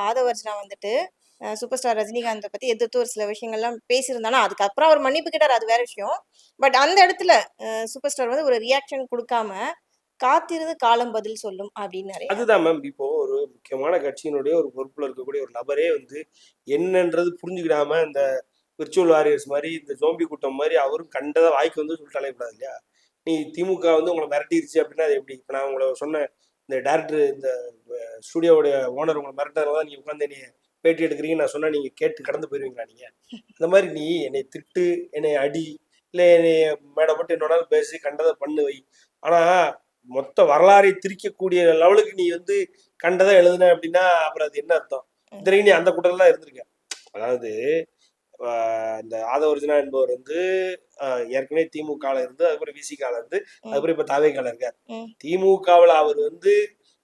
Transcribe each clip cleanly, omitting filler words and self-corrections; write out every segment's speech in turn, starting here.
ஆதவர்ஜுனா வந்துட்டு super star ரஜினிகாந்தை பத்தி எதிர்த்து ஒரு சில விஷயங்கள்லாம் பேசியிருந்தாலும் அதுக்கப்புறம் அவர் மன்னிப்பு கேட்டார், அது வேற விஷயம். பட் அந்த இடத்துல சூப்பர் ஸ்டார் வந்து ஒரு ரியாக்ஷன் கொடுக்காம காத்திருந்து காலம் பதில் சொல்லும் அப்படின்னாரு. அதுதான் மேம். இப்போ ஒரு முக்கியமான கட்சியினுடைய ஒரு பொறுப்புல இருக்கக்கூடிய ஒரு நபரே வந்து என்னன்றது புரிஞ்சுக்கிடாம இந்த விர்ச்சுவல் வாரியர்ஸ் மாதிரி இந்த ஜோம்பி கூட்டம் மாதிரி அவரும் கண்டதை வாய்க்கு வந்து சொல்லிட்டு அலையக்கூடாது இல்லையா? நீ திமுக வந்து உங்களை மிரட்டிருச்சு அப்படின்னா அது எப்படி? இப்போ நான் உங்களை சொன்ன இந்த டேரக்டர் இந்த ஸ்டுடியோவுடைய ஓனர் உங்களை மிரட்டதான் நீ உட்காந்து நீ பேட்டி எடுக்கிறீங்கன்னு நான் சொன்னா நீங்க கேட்டு கடந்து போயிருவீங்களா நீங்க? அந்த மாதிரி நீ என்னை திட்டு, என்னை அடி, இல்லை என்னை மேடை போட்டு என்னோட பேசி கண்டதை பண்ணு வை. ஆனா மொத்த வரலாறை திரிக்கக்கூடிய லெவலுக்கு நீ வந்து கண்டதை எழுதுன அப்படின்னா அப்புறம் அது என்ன அர்த்தம்? இத்தனைக்கு நீ அந்த கூட்டத்துல தான் இருந்திருக்க. அதாவது இந்த ஆதவர்ஜுனா என்பவர் வந்து ஏற்கனவே திமுகல இருந்து அதுக்கப்புறம் விசிகால இருந்து அதுக்கப்புறம் இப்ப தாவேகால இருக்கார். திமுகவில் அவர் வந்து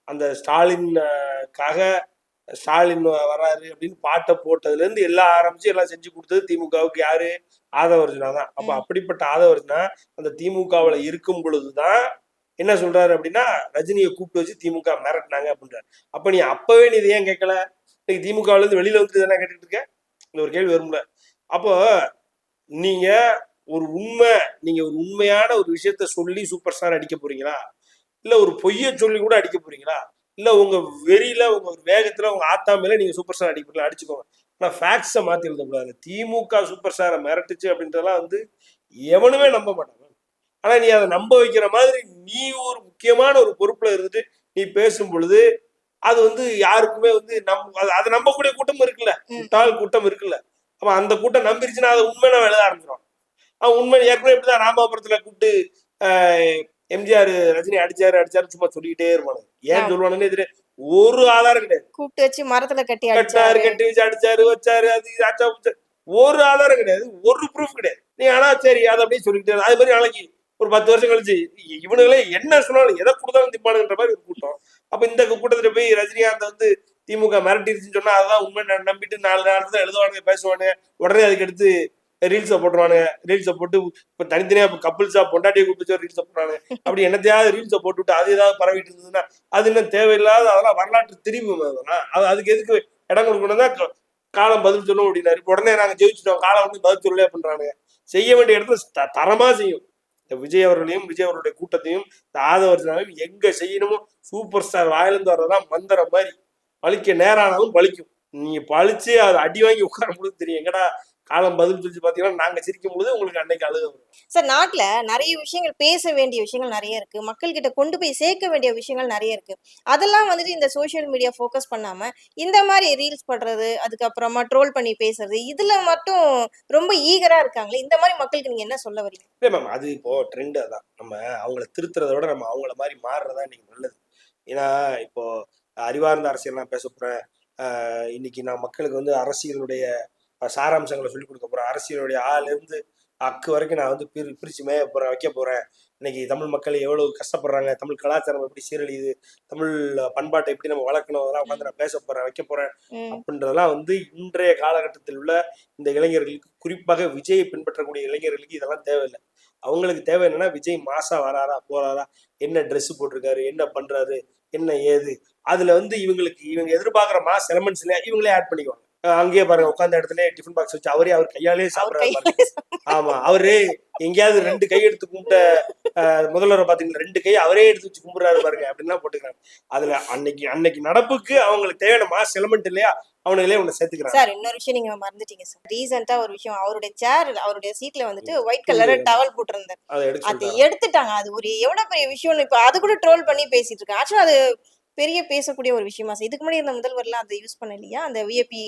அந்த ஸ்டாலின்காக ஸ்டாலின் வராரு அப்படின்னு பாட்டை போட்டதுல இருந்து எல்லாம் ஆரம்பிச்சு எல்லாம் செஞ்சு கொடுத்தது திமுகவுக்கு யாரு? ஆதவர்ஜுனா தான். அப்ப அப்படிப்பட்ட ஆதவர்ஜுனா அந்த திமுகவுல இருக்கும் பொழுதுதான் என்ன சொல்றாரு அப்படின்னா ரஜினியை கூப்பிட்டு வச்சு திமுக மிரட்டினாங்க அப்படின்றாரு. அப்ப நீ அப்பவே நீ இதை ஏன் கேட்கல? இன்னைக்கு திமுகவுல இருந்து வெளியில வந்து தானே கேட்டுட்டு இருக்க? இந்த ஒரு கேள்வி வரும்ல. அப்போ நீங்க நீங்க ஒரு உண்மையான ஒரு விஷயத்த சொல்லி சூப்பர் ஸ்டார் அடிக்க போறீங்களா, இல்ல ஒரு பொய்ய சொல்லி கூட அடிக்க போறீங்களா, இல்ல உங்க வெறியில உங்க வேகத்துல உங்க ஆத்தாமையில நீங்க சூப்பர் ஸ்டார் அடிக்க போறீங்களா? அடிச்சுக்கோங்க. ஆனா ஃபேக்ட்ஸை மாத்தி எழுதக்கூடாது. திமுக சூப்பர் ஸ்டாரை மிரட்டுச்சு அப்படின்றதெல்லாம் வந்து எவனுமே நம்ப மாட்டாங்க. ஆனா நீ அதை நம்ப வைக்கிற மாதிரி நீ ஒரு முக்கியமான ஒரு பொறுப்புல இருந்துட்டு நீ பேசும் பொழுது அது வந்து யாருக்குமே வந்து அதை நம்பக்கூடிய கூட்டம் இருக்குல்ல, முட்டாள் கூட்டம் இருக்குல்ல. அப்ப அந்த கூட்டம் நம்பிருச்சுன்னா அதை உண்மை நம்ம எழுத ஆரம்பிச்சிடும். அவன் உண்மை ஏற்கனவே இப்படிதான் ராமாபுரத்துல கூப்பிட்டு எம்ஜிஆர் ரஜினி அடிச்சாரு சும்மா சொல்லிக்கிட்டே இருப்பானு. ஏன் சொல்லுவானுன்னு எதிரே ஒரு ஆதாரம் கிடையாது. கூப்பிட்டு வச்சு மரத்துல கட்டி வச்சு அடிச்சாரு வச்சாரு அது ஒரு ஆதாரம் கிடையாது, ஒரு ப்ரூஃப் கிடையாது. நீ ஆனா சரி அதை அப்படியே சொல்லிக்கிட்டே அது மாதிரி நாளைக்கு ஒரு 10 வருஷம் கழிச்சு இவனுங்களே என்ன சொன்னாலும் எதை கொடுத்தாலும் திப்பானுன்ற மாதிரி ஒரு கூட்டம். அப்ப இந்த கூட்டத்துல போய் ரஜினிகாந்த் வந்து திமுக மிரட்டிருச்சுன்னு சொன்னா அதான் உண்மை நம்பிட்டு 4 நேரத்துல எழுதுவானுங்க பேசுவானுங்க. உடனே அதுக்கு எடுத்து ரீல்ஸை போட்டுருவானுங்க. ரீல்ஸை போட்டு இப்ப தனித்தனியா கப்பிள்ஸா பொண்டாட்டியை கூப்பிட்டு ரீல்ஸை போடுறாங்க. அப்படி என்னத்தையாவது ரீல்ஸை போட்டுவிட்டு அது ஏதாவது பரவிட்டு இருந்ததுன்னா அது இன்னும் தேவையில்லாத அதெல்லாம் வரலாற்று திரிவு அதெல்லாம். அதுக்கு எதுக்கு இடம் கொடுக்கணும் தான் காலம் பதில் சொல்லும் அப்படின்னாரு. உடனே நாங்க ஜெயிச்சுட்டோம் காலம் வந்து பதில் சொல்லலே பண்றானுங்க. செய்ய வேண்டிய இடத்துல தரமா செய்யும். இந்த விஜய் அவர்களையும் விஜய் அவருடைய கூட்டத்தையும் இந்த ஆதவர்ஜனாவையும் எங்க செய்யணுமோ சூப்பர் ஸ்டார் வாயிலிருந்து வர்றதெல்லாம் மந்திரம் மாதிரி பழிக்க நேரானாலும் பழிக்கும். நீங்க பழிச்சு அதை அடி வாங்கி உட்காரும் பொழுது தெரியும் எங்கடா காலம் பதில் சொல்லி பாத்தீங்கன்னா நாங்க சிரிக்கும் பொழுது உங்களுக்கு அன்னைக்கு அழுக வரும். சார் நாட்டுல நிறைய விஷயங்கள் பேச வேண்டிய விஷயங்கள் நிறைய இருக்கு, மக்கள் கிட்ட கொண்டு போய் சேர்க்க வேண்டிய விஷயங்கள் நிறைய இருக்கு. அதெல்லாம் வந்துட்டு இந்த சோசியல் மீடியா ஃபோக்கஸ் பண்ணாம இந்த மாதிரி ரீல்ஸ் பண்றது, அதுக்கப்புறமா ட்ரோல் பண்ணி பேசுறது, இதுல மட்டும் ரொம்ப ஈகரா இருக்காங்களே. இந்த மாதிரி மக்களுக்கு நீங்க என்ன சொல்ல வரீங்க? இல்லை மேம், அது இப்போ ட்ரெண்ட். அதான் நம்ம அவங்கள திருத்துறத விட நம்ம அவங்கள மாதிரி மாறுறதா இன்னைக்கு நல்லது. ஏன்னா இப்போ அறிவார்ந்த அரசியல் நான் பேச போறேன். இன்னைக்கு நான் மக்களுக்கு வந்து அரசியலுடைய சாராம்சங்களை சொல்லிக் கொடுக்க போறேன். அரசியலுடைய இருந்து அக்கு வரைக்கும் நான் வந்து பிரிச்சு மேய போறேன், வைக்க போறேன். இன்னைக்கு தமிழ் மக்கள் எவ்வளவு கஷ்டப்படுறாங்க, தமிழ் கலாச்சாரம் எப்படி சீரழியுது, தமிழ் பண்பாட்டை எப்படி நம்ம வளர்க்கணும், அதெல்லாம் உட்காந்து நான் பேச போறேன், வைக்க போறேன் அப்படின்றதெல்லாம் வந்து இன்றைய காலகட்டத்தில் உள்ள இந்த இளைஞர்களுக்கு, குறிப்பாக விஜயை பின்பற்றக்கூடிய இளைஞர்களுக்கு இதெல்லாம் தேவையில்லை. அவங்களுக்கு தேவை என்னன்னா விஜய் மாசா வராரா போறாரா, என்ன ட்ரெஸ் போட்டிருக்காரு, என்ன பண்றாரு, என்ன ஏது, அதுல வந்து இவங்க எதிர்பார்க்குற மாஸ் எலமெண்ட்ஸ் இல்லையா இவங்களே ஆட் பண்ணிக்குவாங்க. அங்கேயே பாருங்க உட்காந்த இடத்துல டிஃபன் பாக்ஸ் வச்சு அவர் கையாலே சாப்பிடுறாரு. ஆமா, அவரு எங்கேயாவது 2 கை எடுத்து கும்பிட்ட முதல்வரை பாத்தீங்கன்னா 2 கை அவரே எடுத்து வச்சு கும்பிடுறாரு பாருங்க அப்படின்னா போட்டுக்கிறாங்க. அதுல அன்னைக்கு நடப்புக்கு அவங்களுக்கு தேவையான மாஸ் எலமெண்ட் இல்லையா, அவனுங்களே உன்னை சேர்த்துக்கிறாங்க. சார் இன்னொரு விஷயம் நீங்க மறந்துட்டீங்க சார். ரீசெண்டா ஒரு விஷயம், அவருடைய சீட்ல வந்துட்டு ஒயிட் கலர் டவல் போட்டிருந்தார், அதை எடுத்துட்டாங்க. அது ஒரு எவ்வளவு பெரிய விஷயம். இப்ப அது கூட ட்ரோல் பண்ணி பேசிட்டு இருக்காங்க. ஆக்சுவலா அது பெரிய பேசக்கூடிய ஒரு விஷயமா சார். இதுக்கு முன்னாடி இந்த முதல்வர்லாம் அதை யூஸ் பண்ணலையா, அந்த விஐபி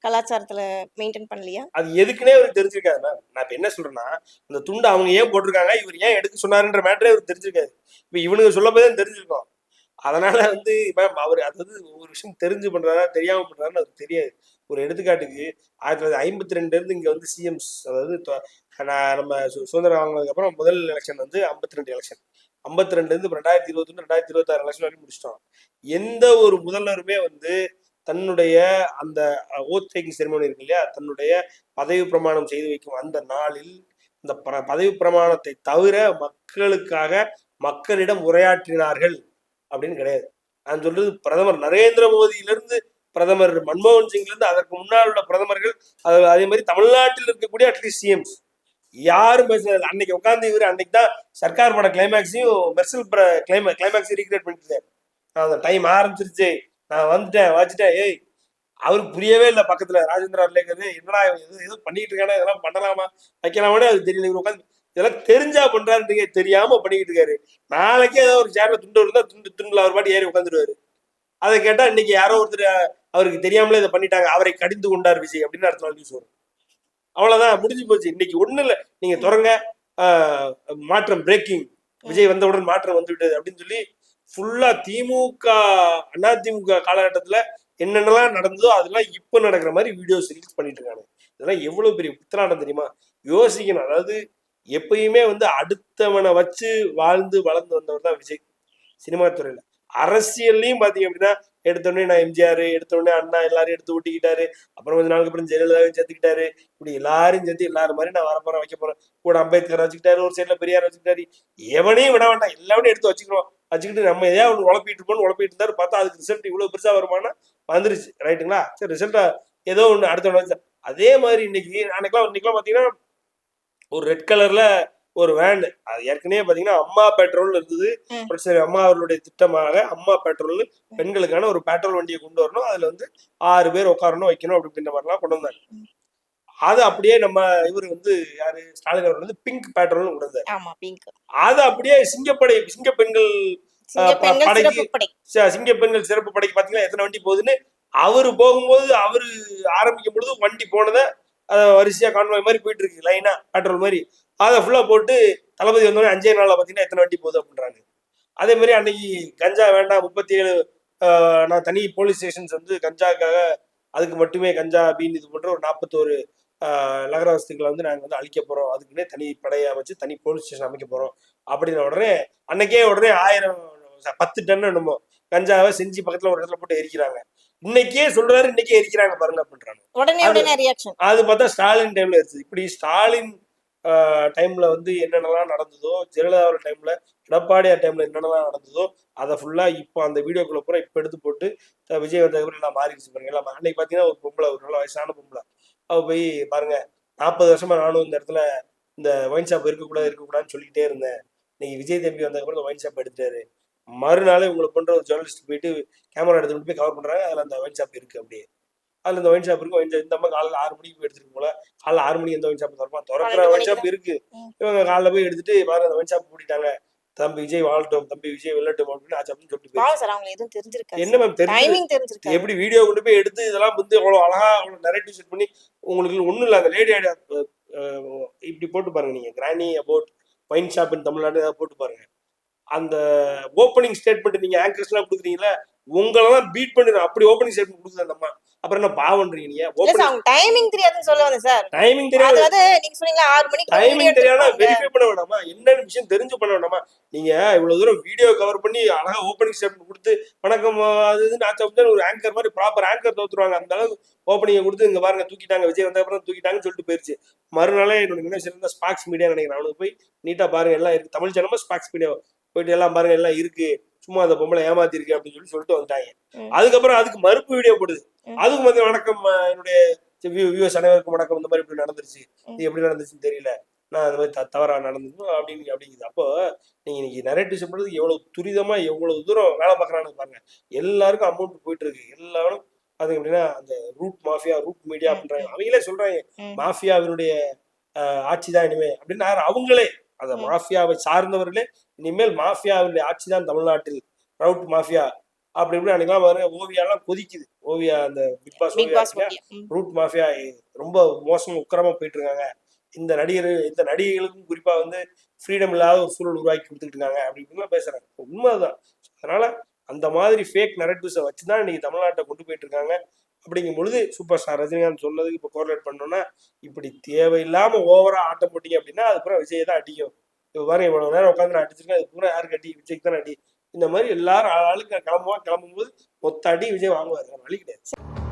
கலாச்சாரத்துல மெயின்டைன் பண்ணலையா? அது எதுக்குன்னே அவருக்கு தெரிஞ்சிருக்காது மேம். நான் இப்ப என்ன சொல்றேன்னா அந்த துண்டை அவங்க ஏன் போட்டிருக்காங்க, இவர் ஏன் எடுக்க சொன்னாருன்ற மேட்டரே அவருக்கு தெரிஞ்சிருக்காது. இப்ப இவனுக்கு சொல்ல போய் தான் தெரிஞ்சிருக்கும். அதனால வந்து மேம் அவர் அதாவது ஒரு விஷயம் தெரிஞ்சு பண்றாரா தெரியாம பண்றாருன்னு அவருக்கு தெரியாது. ஒரு எடுத்துக்காட்டுக்கு 1952 இருந்து இங்க வந்து சிஎம்ஸ், அதாவது நம்ம சுதந்திரம் வாங்கினதுக்கு அப்புறம் முதல் எலெக்ஷன் வந்து 52 எலெக்ஷன். 52 இருந்து 2021 2026 எலெக்ஷன் வரைக்கும் முடிச்சிட்டோம். எந்த ஒரு முதல்வருமே வந்து தன்னுடைய அந்த ஓத் டேக்கிங் செரிமோனி இருக்கு இல்லையா, தன்னுடைய பதவி பிரமாணம் செய்து வைக்கும் அந்த நாளில் இந்த பதவி பிரமாணத்தை தவிர மக்களுக்காக மக்களிடம் உரையாற்றினார்கள் அப்படின்னு கிடையாது. நான் சொல்றது பிரதமர் நரேந்திர மோடியிலிருந்து பிரதமர் மன்மோகன் சிங்ல இருந்து அதற்கு முன்னால் உள்ள பிரதமர்கள், அதே மாதிரி தமிழ்நாட்டில் இருக்கக்கூடிய அட்லீஸ்ட் சிஎம்ஸ் யாரும் பேசுறது. அன்னைக்கு உட்காந்து இவரு அன்னைக்கு தான் சர்க்கார் பட கிளைமேக்ஸையும் மெர்சல் கிளைமேக்ஸையும் ரீக்ரியேட் பண்ணிட்டு அந்த டைம் ஆரம்பிச்சிருச்சு, நான் வந்துட்டேன் வச்சுட்டேன். ஏய், அவருக்கு புரியவே இல்லை. பக்கத்துல ராஜேந்திர அர்லேக்கர் என்னடா எதுவும் பண்ணிட்டு இருக்கானா, இதெல்லாம் பண்ணலாமா வைக்கலாமான்னு அது தெரியல. இவர் உட்காந்து இதெல்லாம் தெரிஞ்சா பண்றாரு, தெரியாம பண்ணிக்கிட்டு இருக்காரு. நாளைக்கே ஏதோ ஒரு சேர்ல துண்டு இருந்தா துண்டுல அவர் பாட்டி ஏறி உட்காந்துருவாரு. அதை கேட்டா இன்னைக்கு யாரோ ஒருத்தர் அவருக்கு தெரியாமலே இதை பண்ணிட்டாங்க, அவரை கடிந்து கொண்டார் விஜய் அப்படின்னு அடுத்த நாள் நியூஸ் வரும். அவ்வளவுதான், முடிஞ்சு போச்சு. இன்னைக்கு ஒண்ணு இல்லை, நீங்க தொடங்க மாற்றம் பிரேக்கிங், விஜய் வந்தவுடன் மாற்றம் வந்து விட்டது அப்படின்னு சொல்லி ஃபுல்லா திமுக அதிமுக காலகட்டத்துல என்னென்னலாம் நடந்ததோ அதெல்லாம் இப்ப நடக்கிற மாதிரி வீடியோஸ் ரிலீஸ் பண்ணிட்டு இருக்காங்க. இதெல்லாம் எவ்வளவு பெரிய புத்தலாட்டம் தெரியுமா? யோசிக்கணும். அதாவது எப்பயுமே அடுத்தவனை வச்சு வாழ்ந்து வளர்ந்து வந்தவர் தான் விஜய் சினிமா துறையில. அரசியல்லையும் பாத்தீங்க அப்படின்னா எடுத்தோடனே நான் எம்ஜிஆர், எடுத்தோடனே அண்ணா எல்லாரும் எடுத்து ஊட்டிக்கிட்டாரு. அப்புறம் கொஞ்ச நாளுக்கு அப்புறம் ஜெயலலிதாவையும் சேர்த்துக்கிட்டாரு. இப்படி எல்லாரும் சேர்த்து எல்லாரும் மாதிரி நான் வரப்போறேன் வைக்க போறேன். கூட அம்பேத்கர் வச்சுக்கிட்டாரு, ஒரு சைட்ல பெரியார் வச்சுக்கிட்டாரு. எவனையும் விட வேண்டாம், எல்லாமே எடுத்து வச்சுக்கிட்டு நம்ம எதையா ஒன்று உழப்பிட்டு இருப்போம்னு உழப்பிட்டு இருந்தாரு. பார்த்தா அதுக்கு ரிசல்ட் இவ்வளவு பெருசா வருமானா வந்துருச்சு. ரைட்டுங்களா? சரி, ரிசல்ட்டா ஏதோ ஒண்ணு அடுத்த அதே மாதிரி இன்னைக்கெல்லாம் பாத்தீங்கன்னா ஒரு ரெட் கலர்ல ஒரு வேன், அது ஏற்கனவே பாத்தீங்கன்னா அம்மா பெட்ரோல் இருந்தது. சரி, அம்மா அவர்களுடைய திட்டமாக அம்மா பெட்ரோல் பெண்களுக்கான ஒரு பெட்ரோல் வண்டியை கொண்டு வரணும், அதுல 6 பேர் உட்காரணும் வைக்கணும் அப்படின்ற மாதிரிலாம் கொண்டு வந்தாங்க. அது அப்படியே நம்ம இவர் யாரு ஸ்டாலின் அவர் பிங்க் பெட்ரோல் கொண்டு வந்தார். அது அப்படியே சிங்க பெண்கள் சிறப்பு படைக்கு பாத்தீங்கன்னா எத்தனை வண்டி போகுதுன்னு அவரு போகும்போது அவரு ஆரம்பிக்கும் பொழுது வண்டி போனதை வரிசையா கான்வாய் மாதிரி போயிட்டு இருக்கு, லைனா பெட்ரோல் மாதிரி. அதை ஃபுல்லா போட்டு தளபதி வந்தோடனே 5 நாள்ல பாத்தீங்கன்னா எத்தனை வண்டி போகுது அப்படின்றாங்க. அதே மாதிரி அன்னைக்கு கஞ்சா வேண்டாம் 37 நான் தனி போலீஸ் ஸ்டேஷன்ஸ் கஞ்சாக்காக அதுக்கு மட்டுமே கஞ்சா பீன் இது போன்ற ஒரு 41 நகர வசதிகளை நாங்க அழிக்க போறோம், அதுக்குன்னே தனி படையை வச்சு தனி போலீஸ் ஸ்டேஷன் அமைக்க போறோம் அப்படின்ன உடனே அன்னைக்கே 10 டன் என்னமோ கஞ்சாவை செஞ்சு பக்கத்துல ஒரு இடத்துல போட்டு எரிக்கிறாங்க. இன்னைக்கே சொல்றாரு, இன்னைக்கே எரிக்கிறாங்க பாருங்க அப்படின்றாங்க. அது பார்த்தா ஸ்டாலின் டைம்ல இருந்துச்சு. இப்படி ஸ்டாலின் டைம்ல என்னென்னலாம் நடந்ததோ, ஜெயலலிதா டைம்ல, எடப்பாடியார் டைம்ல என்னென்னலாம் நடந்ததோ அதை ஃபுல்லா இப்போ அந்த வீடியோக்குள்ள பூரா இப்ப எடுத்து போட்டு விஜய் வந்ததுக்கு எல்லாம் மாறிடுச்சு பாருங்க. எல்லாம் அன்னைக்கு பாத்தீங்கன்னா ஒரு பொம்பளை, ஒரு நல்ல வயசான பொம்பளை, அவ போய் பாருங்க 40 வருஷமா நானும் இந்த இடத்துல இந்த ஒயின் ஷாப் இருக்கக்கூடாதுன்னு சொல்லிக்கிட்டே இருந்தேன். இன்னைக்கு விஜய் தம்பி வந்ததுக்கு இந்த ஒயின் ஷாப் எடுத்தாரு. மறுநாளே உங்களை பண்ற ஒரு ஜேர்னலிஸ்ட் போயிட்டு கேமரா எடுத்துட்டு போய் கவர் பண்றாங்க, அதுல அந்த ஒயின் ஷாப் இருக்கு. அப்படியே அதுல இந்த ஒயின் ஷாப் இருக்கு. இந்த அம்மா காலைல 6 மணிக்கு போய் எடுத்துட்டு போல, காலைல 6 மணிக்கு எந்த ஒயின் ஷாப் திறக்கிற ஒயின் ஷாப் இருக்கு. இவங்க காலைல போய் எடுத்துட்டு பாருங்க அந்த ஒயின் ஷாப் பூட்டிட்டாங்க. தம்பி விஜய் வாழட்டும், தம்பி விஜய் வெல்லட்டும் அப்படின்னு ஆச்சு சொல்லிட்டு என்ன மேம் தெரிஞ்சு எப்படி வீடியோ கொண்டு போய் எடுத்து இதெல்லாம் அவ்வளவு அழகா அவ்வளவு நரேட்டிவ் செட் பண்ணி உங்களுக்கு ஒண்ணும் இல்ல. அந்த லேடி ஐடியா இப்படி போட்டு பாருங்க, நீங்க கிரானி அபவுட் ஒயின் ஷாப் இன் தமிழ்நாடு போட்டு பாருங்க. அந்த ஓப்பனிங் ஸ்டேட்மெண்ட் நீங்க ஆங்கர்ஸ் எல்லாம் கொடுக்குறீங்களா, உங்களெல்லாம் பீட் பண்ணிடும். அப்படி ஓப்பனிங் ஸ்டேட்மெண்ட் கொடுக்குது அந்த அம்மா. அப்புறம் என்ன பாவன்றீங்க நீங்க? டைமிங் தெரியாதுன்னு சொல்ல வந்தேன் சார். டைமிங் தெரியாது, நீங்க சொன்னீங்க 6 மணிக்கு டைமிங் தெரியாதா வெரிஃபை பண்ண வேண்டாமா? என்னன்னு விஷயம் தெரிஞ்சு பண்ண வேண்டாமா? நீங்க இவ்வளவு தூரம் வீடியோ கவர் பண்ணி அழகா ஓப்பனிங் ஸ்டேட்மெண்ட் கொடுத்து வணக்கம் அது ஒரு ஆங்கர் மாதிரி ப்ராப்பர் ஆங்கர் தோத்துருவாங்க. அந்த அளவுக்கு ஓப்பனிங் கொடுத்து இங்க பாருங்க தூக்கிட்டாங்க, விஜய் வந்த அப்புறம் தூக்கிட்டாங்கன்னு சொல்லிட்டு போயிருச்சு. மறுநாளே என்னோட நினைச்சிருந்தா ஸ்பாக்ஸ் மீடியா நினைக்கிறேன், அவனுக்கு போய் நீட்டா பாருங்க எல்லாம் இருக்கு, தமிழ் சேனமா ஸ்பாக்ஸ் மீடியா போயிட்டு எல்லாம் பாருங்க எல்லாம் இருக்கு, சும்மா அந்த பொம்பளை ஏமாத்தி இருக்கு அப்படின்னு சொல்லிட்டு வந்துட்டாங்க. அதுக்கப்புறம் அதுக்கு மறுப்பு வீடியோ போடுது. அதுக்கு வந்து வணக்கம் என்னுடைய வியூவர்ஸ் அனைவருக்கும் வணக்கம், இந்த மாதிரி இப்படி நடந்துருச்சு, இது எப்படி நடந்துச்சுன்னு தெரியல, நான் அந்த மாதிரி தவறா நடந்தது அப்படிங்குது. அப்போ நீங்க இன்னைக்கு நரேட்டிவ் சொல்றது எவ்வளவு துரிதமா எவ்வளவு தூரம் வேலை பார்க்கறான்னு பாருங்க. எல்லாருக்கும் அமௌண்ட் போயிட்டு இருக்கு. எல்லாரும் பாத்தீங்க அப்படின்னா அந்த ரூட் மாஃபியா, ரூட் மீடியா அப்படின்றாங்க. அவங்களே சொல்றாங்க மாஃபியாவினுடைய ஆட்சி தான் இனிமே அப்படின்னு. அவங்களே அந்த மாஃபியாவை சார்ந்தவர்களே இனிமேல் மாஃபியாவுடைய ஆட்சி தான் தமிழ்நாட்டில், ரவுட் மாஃபியா அப்படி இப்படி அன்னைக்கெல்லாம் பாருங்க ஓவியாலாம் கொதிக்குது. ஓவியா அந்த பிக் பாஸ் ரூட் மாஃபியா ரொம்ப மோசம் உக்கிரமா போயிட்டு இருக்காங்க. இந்த நடிகைகளுக்கும் குறிப்பா ஃப்ரீடம் இல்லாத ஒரு சூழல் உருவாக்கி கொடுத்துட்டு இருக்காங்க அப்படின்னு பேசுறாங்க. உண்மைதான். அதனால அந்த மாதிரி ஃபேக் நரேட்டிவ்ஸை வச்சுதான் இன்னைக்கு தமிழ்நாட்டை கொண்டு போயிட்டு இருக்காங்க. அப்படிங்கும் பொழுது சூப்பர் ஸ்டார் ரஜினிகாந்த் சொன்னதுக்கு இப்போ கோரிலேட் பண்ணோம்னா, இப்படி தேவையில்லாம ஓவரா ஆட்டம் போட்டீங்க அப்படின்னா அது பூரா விஜய் தான் அடிக்கும். இப்போ பாருங்க இவ்வளவு நேரம் உட்காந்து நான் அடிச்சிருக்கேன், அது பூரா யாருக்கு அடி? விஜய்க்கு தான் அடி. இந்த மாதிரி எல்லாரும் ஆளுக்கு கிளம்பும்போது மொத்த அடி விஜய் வாங்குவாரு, வழி கிடையாது.